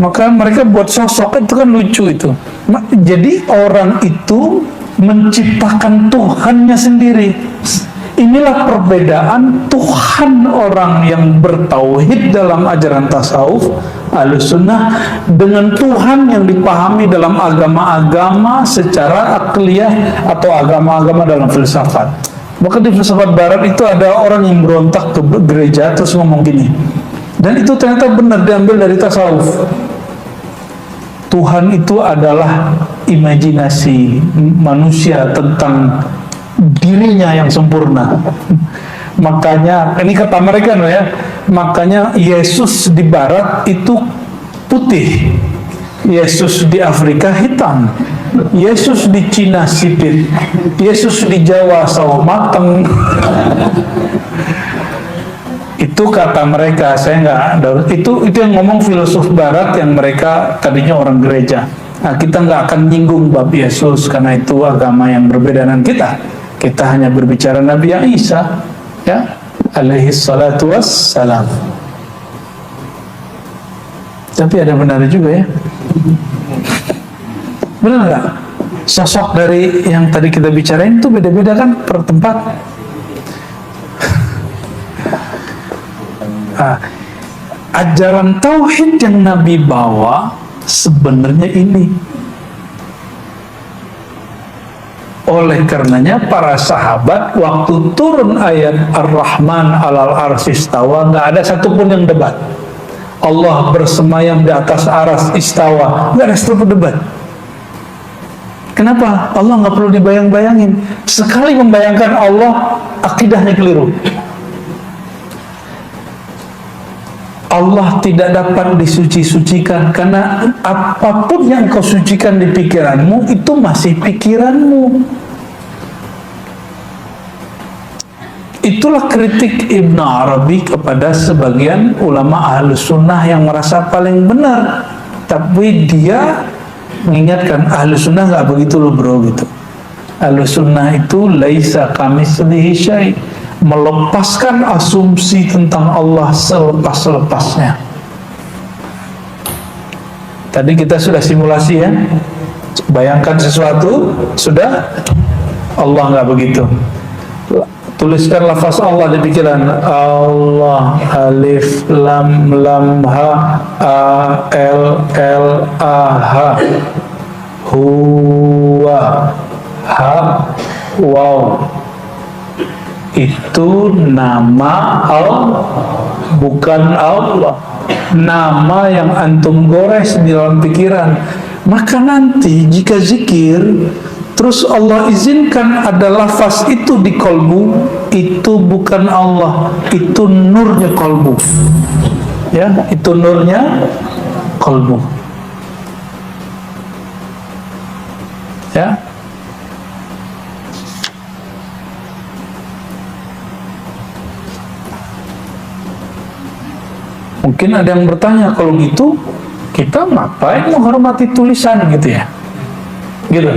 Maka mereka buat sosok, itu kan lucu itu. Jadi orang itu menciptakan Tuhannya sendiri. Inilah perbedaan Tuhan orang yang bertauhid dalam ajaran tasawuf Ahlussunnah dengan Tuhan yang dipahami dalam agama-agama secara akliyah atau agama-agama dalam filsafat. Maka di filsafat barat itu ada orang yang berontak ke gereja terus ngomong gini, dan itu ternyata benar diambil dari tasawuf. Tuhan itu adalah imajinasi manusia tentang dirinya yang sempurna. Makanya, ini kata mereka ya, makanya Yesus di barat itu putih, Yesus di Afrika hitam, Yesus di Cina sipit, Yesus di Jawa sawo mateng. Itu kata mereka, saya nggak, itu yang ngomong filosof barat yang mereka tadinya orang gereja. Nah, kita nggak akan nyinggung bab Yesus karena itu agama yang berbeda dengan kita. Kita hanya berbicara Nabi Isa, ya, alaihi salatu wassalam. Tapi ada benar juga ya. Benar nggak? Sosok dari yang tadi kita bicarain itu beda-beda kan per tempat. Ajaran tauhid yang Nabi bawa sebenarnya ini. Oleh karenanya para sahabat waktu turun ayat Ar-Rahman 'alal arsy istawa, nggak ada satupun yang debat. Allah bersemayam di atas aras istawa. Nggak ada stop debat. Kenapa? Allah nggak perlu dibayang-bayangin. Sekali membayangkan Allah, akidahnya keliru. Allah tidak dapat disuci-sucikan, karena apapun yang kau sucikan di pikiranmu itu masih pikiranmu. Itulah kritik Ibn Arabi kepada sebagian ulama Ahlus Sunnah yang merasa paling benar, tapi dia mengingatkan Ahlus Sunnah nggak begitu loh bro, gitu. Ahlus Sunnah itu laisa kamitslihi syai', melepaskan asumsi tentang Allah selepas-lepasnya. Tadi kita sudah simulasi ya, bayangkan sesuatu, sudah. Allah nggak begitu. Tuliskan lafaz Allah di pikiran. Allah, alif lam lam ha, a l l a h, huwa, ha waw. Itu nama Allah, bukan Allah. Nama yang antum gores di dalam pikiran. Maka nanti jika zikir terus Allah izinkan ada lafaz itu di kolbu, itu bukan Allah, itu nurnya kolbu. Ya, itu nurnya kolbu. Ya. Mungkin ada yang bertanya, kalau gitu kita ngapain menghormati tulisan gitu ya? Gitu.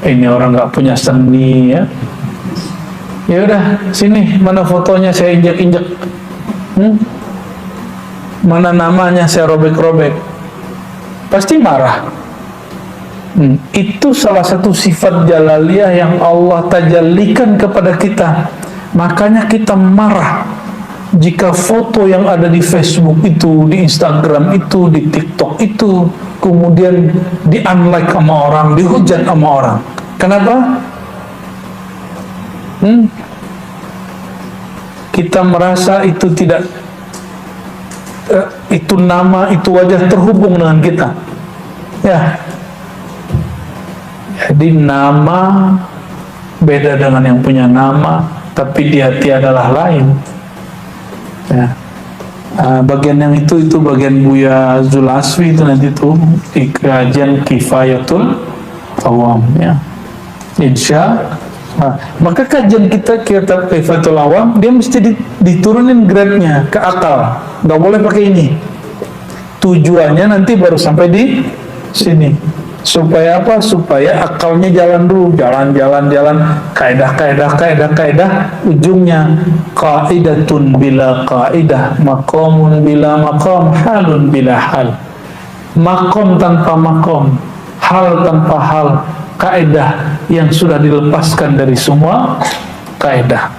Ini orang nggak punya seni ya. Ya udah, sini mana fotonya saya injek-injek. Mana namanya saya robek-robek. Pasti marah. Itu salah satu sifat jalaliyah yang Allah tajallikan kepada kita. Makanya kita marah jika foto yang ada di Facebook itu, di Instagram itu, di TikTok itu kemudian di-unlike sama orang, dihujat sama orang. Kenapa? Kita merasa itu tidak, itu nama, itu wajah terhubung dengan kita. Ya. Jadi nama beda dengan yang punya nama, tapi di hati adalah lain. Ya. Bagian yang itu bagian Buya Zulaswi itu nanti tuh di kajian Kifayatul Awam ya. Maka kajian kita Kifayatul Awam dia mesti diturunin grade-nya ke akal. Nggak boleh pakai ini. Tujuannya nanti baru sampai di sini. Supaya apa? Supaya akalnya jalan dulu, jalan, kaidah, ujungnya qaidatun bila qaidah, maqamun bila maqam, halun bila hal. Maqam tanpa maqam, hal tanpa hal, kaidah yang sudah dilepaskan dari semua kaidah.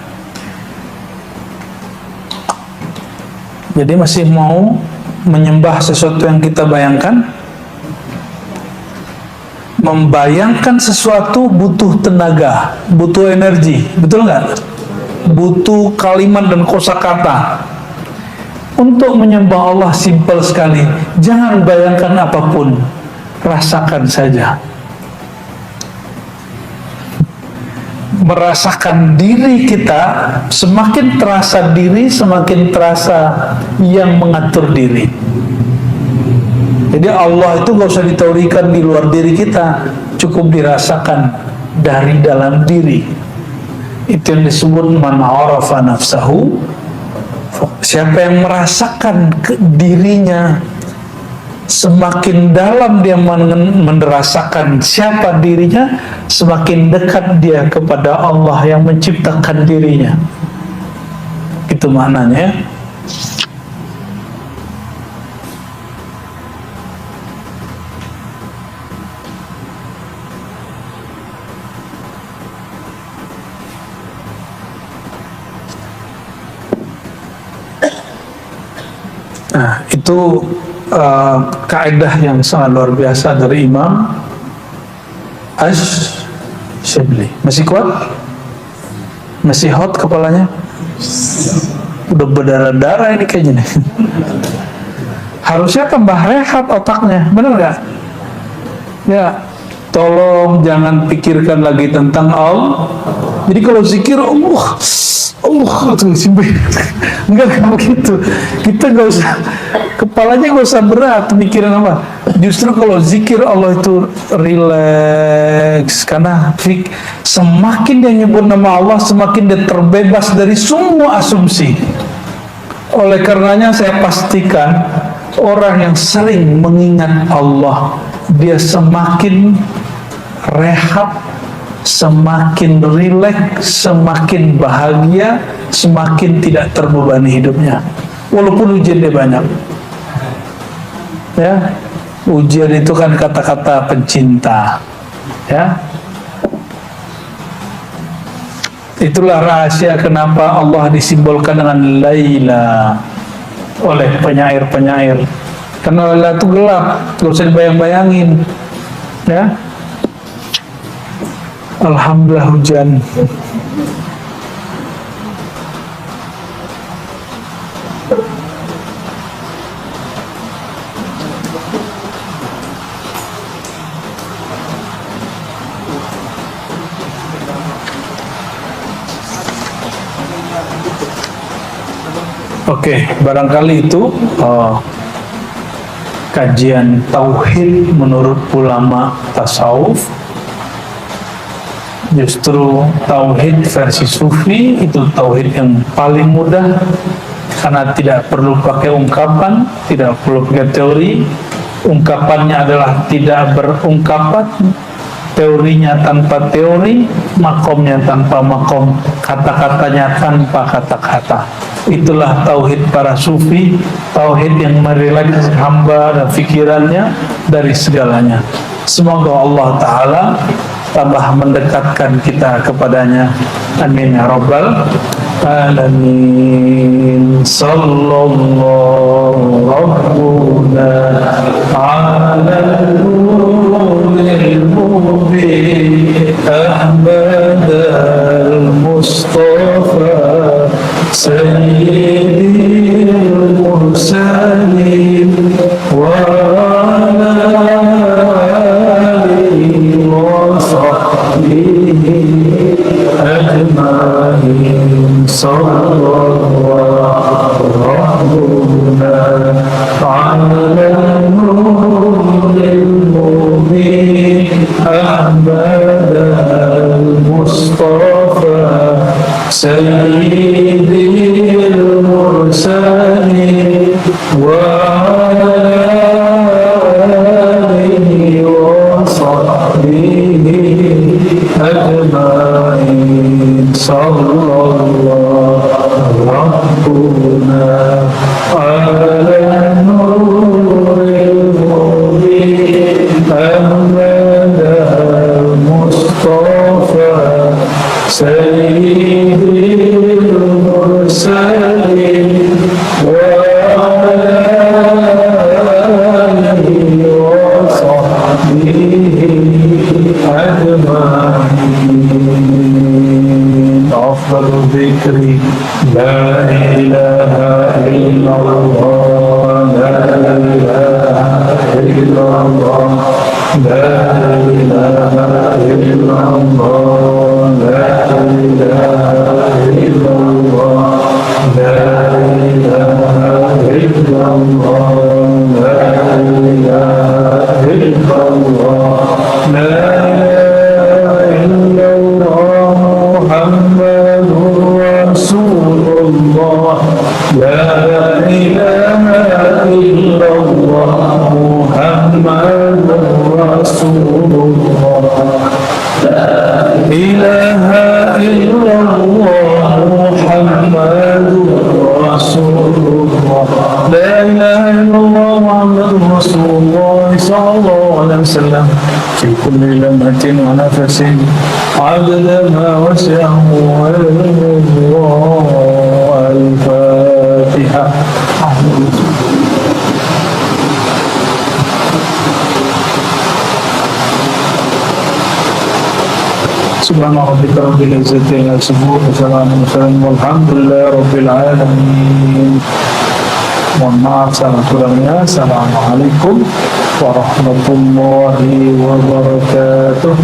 Jadi masih mau menyembah sesuatu yang kita bayangkan? Membayangkan sesuatu butuh tenaga, butuh energi, betul nggak? Butuh kalimat dan kosakata. Untuk menyembah Allah simpel sekali, jangan bayangkan apapun, rasakan saja. Merasakan diri kita, semakin terasa diri, semakin terasa yang mengatur diri. Jadi Allah itu gak usah diteorikan di luar diri kita, cukup dirasakan dari dalam diri. Itu yang disebut man arafa nafsahu. Siapa yang merasakan dirinya, semakin dalam dia merasakan siapa dirinya, semakin dekat dia kepada Allah yang menciptakan dirinya. Itu maknanya. Nah, itu kaidah yang sangat luar biasa dari Imam Ash-Shibli. Masih kuat? Masih hot kepalanya? udah berdarah-darah ini kayaknya nih. Harusnya tambah rehat otaknya, bener nggak? Ya, tolong jangan pikirkan lagi tentang Allah. Jadi kalau zikir Allah tuh simpen, enggak begitu. Kita nggak usah, kepalanya nggak usah berat mikirin apa. Justru kalau zikir Allah itu rileks, karena semakin dia nyebut nama Allah, semakin dia terbebas dari semua asumsi. Oleh karenanya saya pastikan orang yang sering mengingat Allah, dia semakin rehat, semakin rileks, semakin bahagia, semakin tidak terbebani hidupnya. Walaupun ujian dia banyak. Ya, ujian itu kan kata-kata pencinta. Ya. Itulah rahasia kenapa Allah disimbolkan dengan Laila oleh penyair-penyair. Karena Laila itu gelap, gak usah dibayang-bayangin. Ya. Alhamdulillah hujan. Oke, barangkali itu kajian tauhid menurut ulama tasawuf. Justru tauhid versi sufi itu tauhid yang paling mudah, karena tidak perlu pakai ungkapan, tidak perlu pakai teori. Ungkapannya adalah tidak berungkapan, teorinya tanpa teori, makomnya tanpa makom, kata-katanya tanpa kata-kata. Itulah tauhid para sufi, tauhid yang merileks hamba dan pikirannya dari segalanya. Semoga Allah Ta'ala tambah mendekatkan kita kepadanya. Amin ya rabbal alamin. Sallallahu rabbuna ala nuril mubin Ahmad al-Mustafa Sayyidil Mursalin wa ala alihi wa sahbihi ajma'in. Sallallahu rabbuna ala nuril mubin Ahmad al-Mustafa Sayyidil Mursalin wa alihi wa sahbihi ajma'in. Sallallahu rabbuna ala nuril mubin Ahmad al-Mustafa Sayyidil Mursalin wa alihi wa sahbihi ajma'in. Afdalu dzikri la ilaha illallah, la ilaha illallah, la ilaha illallah, la ilaha illallah, la ilaha illallah, la ilaha illallah, la ilaha illallah, Muhammadur Rasulullah, la ilaha illallah, Muhammadur Rasulullah, la ilaha illallah, Muhammadur Rasulullah, la ilaha illallah, Muhammadur Rasulullah sallallahu alaihi wasallam fi kulli lamatin wa nafasin adada ma wasi'ahu al-Fatiha. Subhana rabbika rabbil izzati amma yasifun wa salamun walhamdulillahi rabbil alamin. Mohon maaf salah kurangnya. Assalamualaikum warahmatullahi wabarakatuh.